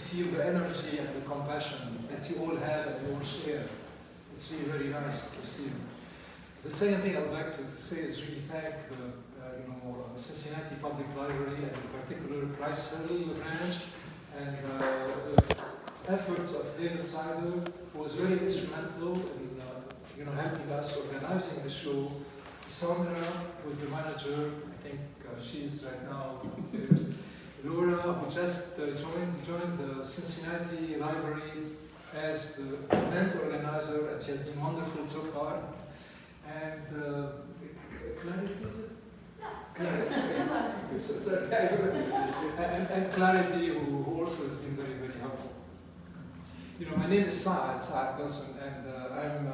feel the energy and the compassion that you all have and you all share. It's really very nice to see. The second thing I would like to say is really thank Cincinnati Public Library, and in particular Price Valley branch, and the efforts of David Sider, who was very instrumental in helping us organizing the show. Sandra, who is the manager, I think she's right now upstairs. Laura, who just joined the Cincinnati Library as the event organizer, and she has been wonderful so far. And Clarity, is it? Clarity. and Clarity, who also has been very, very helpful. My name is Saad Gossen, and I'm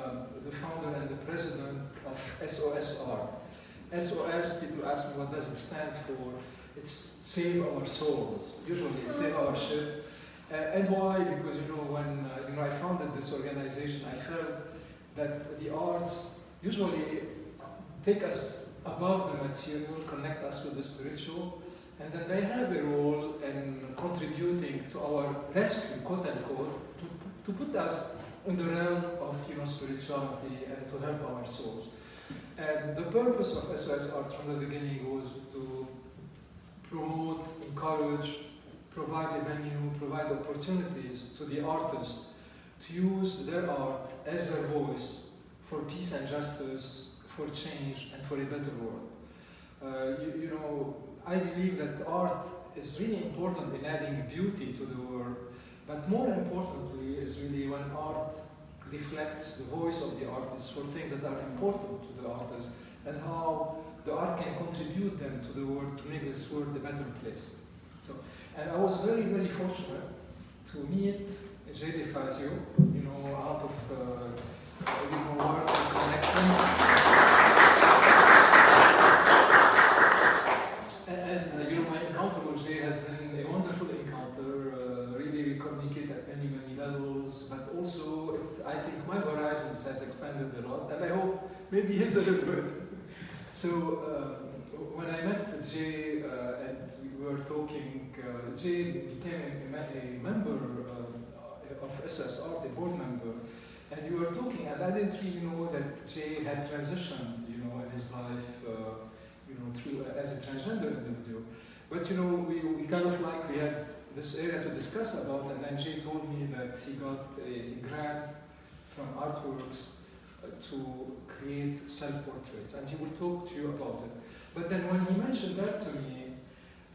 the founder and the president of SOSR. SOS, people ask me what does it stand for. It's Save Our Souls, usually Save Our Ship. And why? Because when I founded this organization, I felt that the arts usually take us above the material, connect us with the spiritual, and then they have a role in contributing to our rescue, quote unquote, to put us in the realm of spirituality and to help our souls. And the purpose of SOS Art from the beginning was to promote, encourage, provide a venue, provide opportunities to the artists to use their art as their voice for peace and justice, for change, and for a better world. I believe that art is really important in adding beauty to the world, but more importantly is really when art reflects the voice of the artist for things that are important to the artist, and how the art can contribute them to the world to make this world a better place. And I was very, very fortunate to meet Jay DeFazio, out of work and connection. And my encounter with Jay has been a wonderful encounter. Really, we communicate at many, many levels, but also I think my horizons has expanded a lot, and I hope maybe his a little bit. So when I met Jay and we were talking, Jay became a member of SSR, a board member, and we were talking, and I didn't really know that Jay had transitioned, in his life, through as a transgender individual. But we kind of we had this area to discuss about, and then Jay told me that he got a grant from Artworks to create self-portraits, and he will talk to you about it. But then when he mentioned that to me,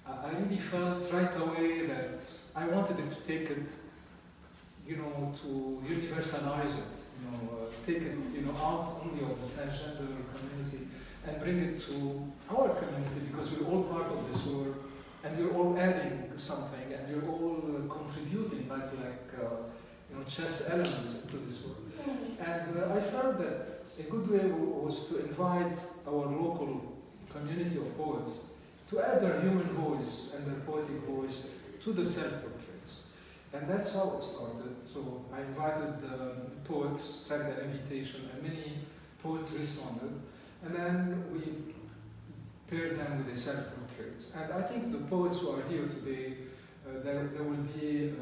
I really felt right away that I wanted to take it, to universalize it, take it, out only of the transgender community and bring it to our community, because we're all part of this world, and we're all adding something, and we're all contributing like chess elements into this world. And I felt that a good way was to invite our local community of poets to add their human voice and their poetic voice to the self-portraits. And that's how it started. So I invited poets, sent an invitation, and many poets responded. And then we paired them with the self-portraits. And I think the poets who are here today, they will be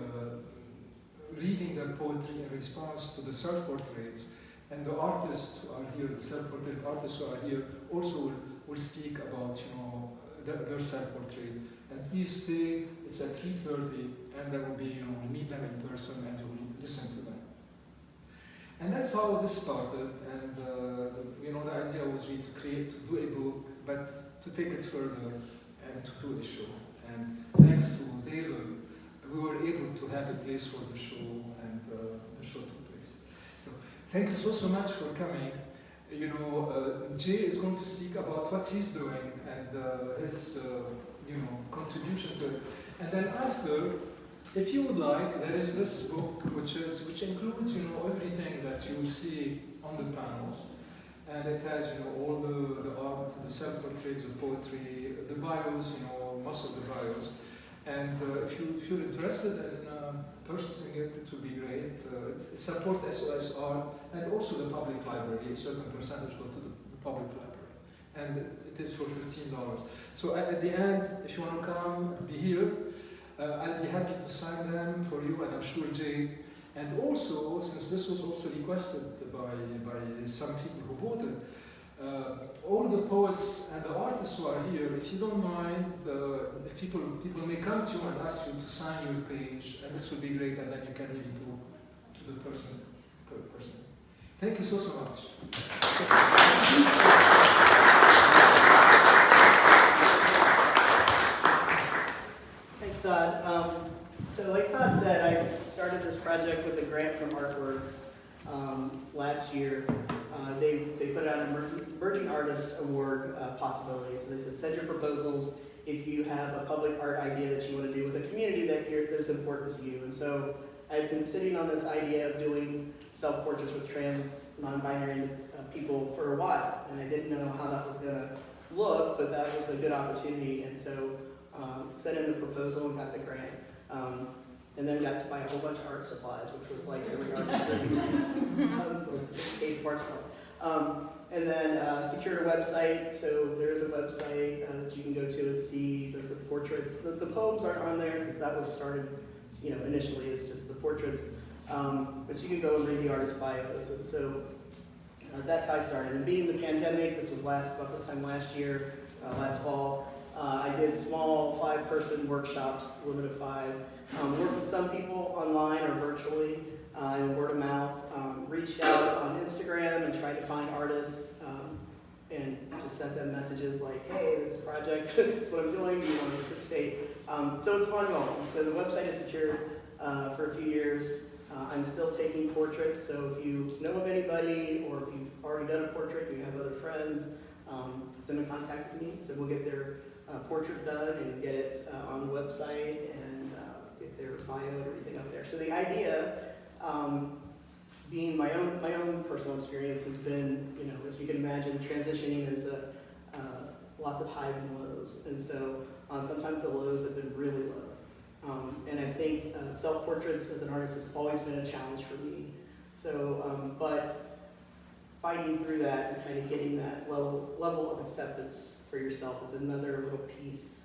reading their poetry in response to the self-portraits. And the artists who are here, the self-portrait artists who are here, also will speak about their self-portrait. And please stay, it's at 3:30, and there will be, we'll meet them in person and you will listen to them. And that's how this started, and the idea was really to do a book, but to take it further and to do a show. And thanks to David, we were able to have a place for the show, and the show took place. So thank you so much for coming. Jay is going to speak about what he's doing and his contribution to it. And then after, if you would like, there is this book which includes everything that you will see on the panels, and it has all the art, the self-portraits, the poetry, the bios, most of the bios. And if you're interested in purchasing it, it would be great. It supports SOS Art and also the public library. A certain percentage go to the public library, and it is for $15. So at the end, if you want to come, be here. I'll be happy to sign them for you, and I'm sure Jay. And also, since this was also requested by some people who voted, all the poets and the artists who are here, if you don't mind, if people may come to you and ask you to sign your page, and this would be great, and then you can really talk to the person. Thank you so much. Thanks, Saad. So like Saad said, I started this project with a grant from Artworks last year. They put out an Emerging Artist Award possibility. So they said, send your proposals if you have a public art idea that you want to do with a community that's important to you. And so I've been sitting on this idea of doing self-portraits with trans, non-binary people for a while. And I didn't know how that was going to look, but that was a good opportunity. And so sent in the proposal and got the grant. And then got to buy a whole bunch of art supplies, which was like every artist tons of case of art supplies. And then secured a website. So there is a website that you can go to and see the portraits. The poems aren't on there because that was started, initially it's just the portraits. But you can go and read the artist bios. And so that's how I started. And being the pandemic, this was about this time last year, last fall. I did small 5-person workshops, limit of 5. Worked with some people online or virtually, and word of mouth. Reached out on Instagram and tried to find artists, and just sent them messages like, hey, this project is what I'm doing, do you want to participate? So it's ongoing. So the website is secured for a few years. I'm still taking portraits, so if you know of anybody, or if you've already done a portrait and you have other friends, put them in contact with me, so we'll get their portrait done and get it on the website and get their bio and everything up there. So the idea, being my own personal experience, has been, as you can imagine, transitioning is lots of highs and lows, and so sometimes the lows have been really low. And I think self-portraits as an artist has always been a challenge for me. So, but fighting through that and kind of getting that level of acceptance for yourself is another little piece.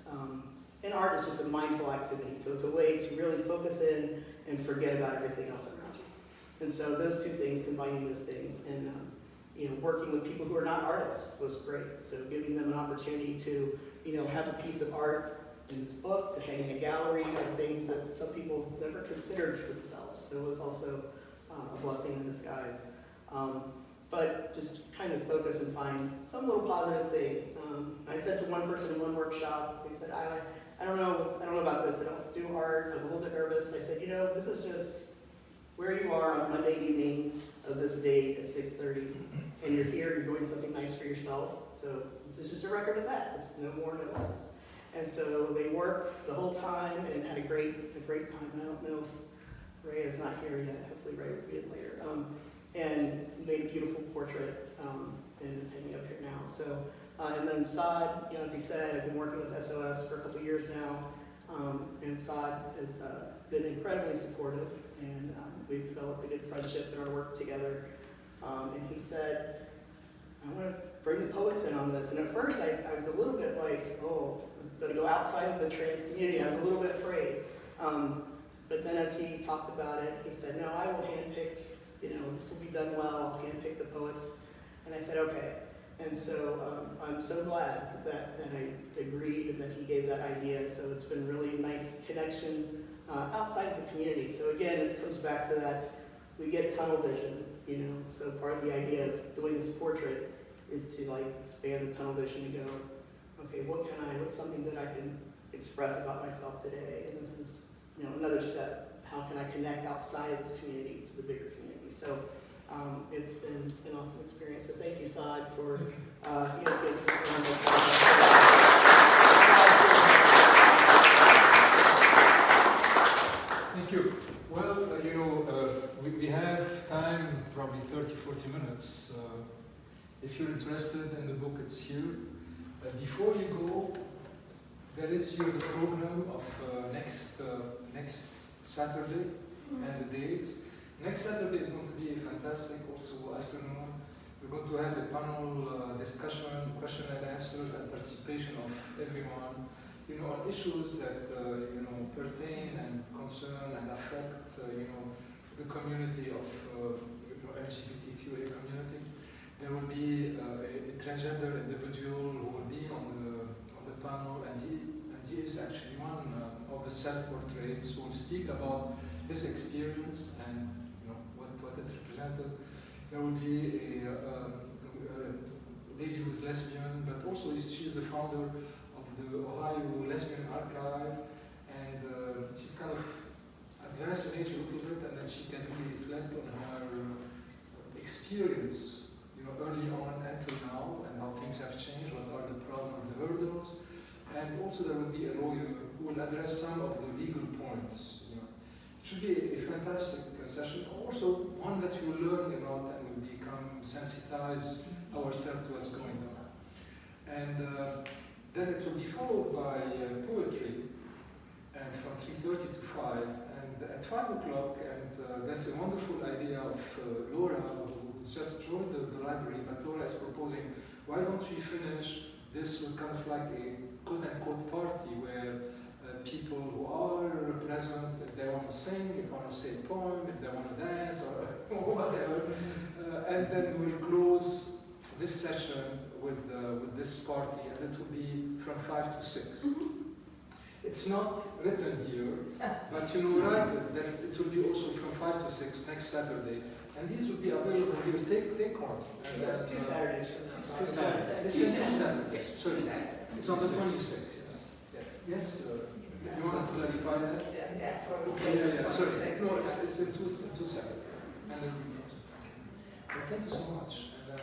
And art is just a mindful activity, so it's a way to really focus in and forget about everything else around you. And so those two things, combining those things, and working with people who are not artists was great. So giving them an opportunity to have a piece of art in this book, to hang in a gallery, are things that some people never considered for themselves. So it was also a blessing in disguise. But just kind of focus and find some little positive thing. I said to one person in one workshop, they said, I don't know about this, I don't do art, I'm a little bit nervous. I said, this is just where you are on Monday evening of this date at 6:30, and you're here, you're doing something nice for yourself. So this is just a record of that, it's no more, no less. And so they worked the whole time and had a great time. And I don't know if Ray is not here yet, hopefully Ray will be in later. And made a beautiful portrait, and it's hanging up here now. So, and then Saad, as he said, I've been working with SOS for a couple years now, and Saad has been incredibly supportive, and we've developed a good friendship in our work together. And he said, I want to bring the poets in on this. And at first I was a little bit like, oh, I'm going to go outside of the trans community. I was a little bit afraid. But then as he talked about it, he said, no, I will handpick, this will be done well, I'll handpick the poets. And I said, okay. And so I'm so glad that I agreed and that he gave that idea. So it's been really nice connection outside of the community. So again, it comes back to that, we get tunnel vision, So part of the idea of doing this portrait is to expand the tunnel vision and go, okay, what's something that I can express about myself today? And this is, another step. How can I connect outside of this community to the bigger community? So it's been an awesome experience. So thank you, Saad, for Thank you. Well, we have time, probably 30-40 minutes. If you're interested in the book, it's here. Before you go, there is here the program of next Saturday and the dates. Next Saturday is going to be a fantastic also afternoon. We're going to have a panel discussion, question and answers, and participation of everyone. you know, on issues that, you know, pertain and concern and affect, you know, the community of, you know, LGBTQA community. There will be a transgender individual who will be on the panel, and he is actually one of the self-portraits who will speak about his experience and, you know, what it represented. There will be a lady who is lesbian, but also she's the founder of the Ohio Lesbian Archive, and she's kind of advanced in age a little bit, and then she can really reflect on her experience, you know, early on until now, and how things have changed, what are the problems, the hurdles, and also there will be a lawyer who will address some of the legal points. You know, it should be a fantastic session, also one that you will learn a lot and will become sensitized ourselves to what's going on. And then it will be followed by poetry, and from 3:30 to 5, and at 5 o'clock, and that's a wonderful idea of Laura, who's just joined the library, but Laura is proposing, why don't we finish this with kind of like a quote-unquote party where people who are present, if they want to sing, if they want to say a poem, if they want to dance, or whatever, and then we'll close this session with this party, and it will be from 5 to 6. It's not written here, but you will write it, then it will be also from 5 to 6 next Saturday. And these will be available here. Take one. That's 2 Saturdays from now. 2 Saturdays. This is 2 Saturdays. Sorry. It's on the 26th. Yes, you want to clarify that? Yeah. Sorry. No, it's in 2 Saturdays. And then we thank you so much. And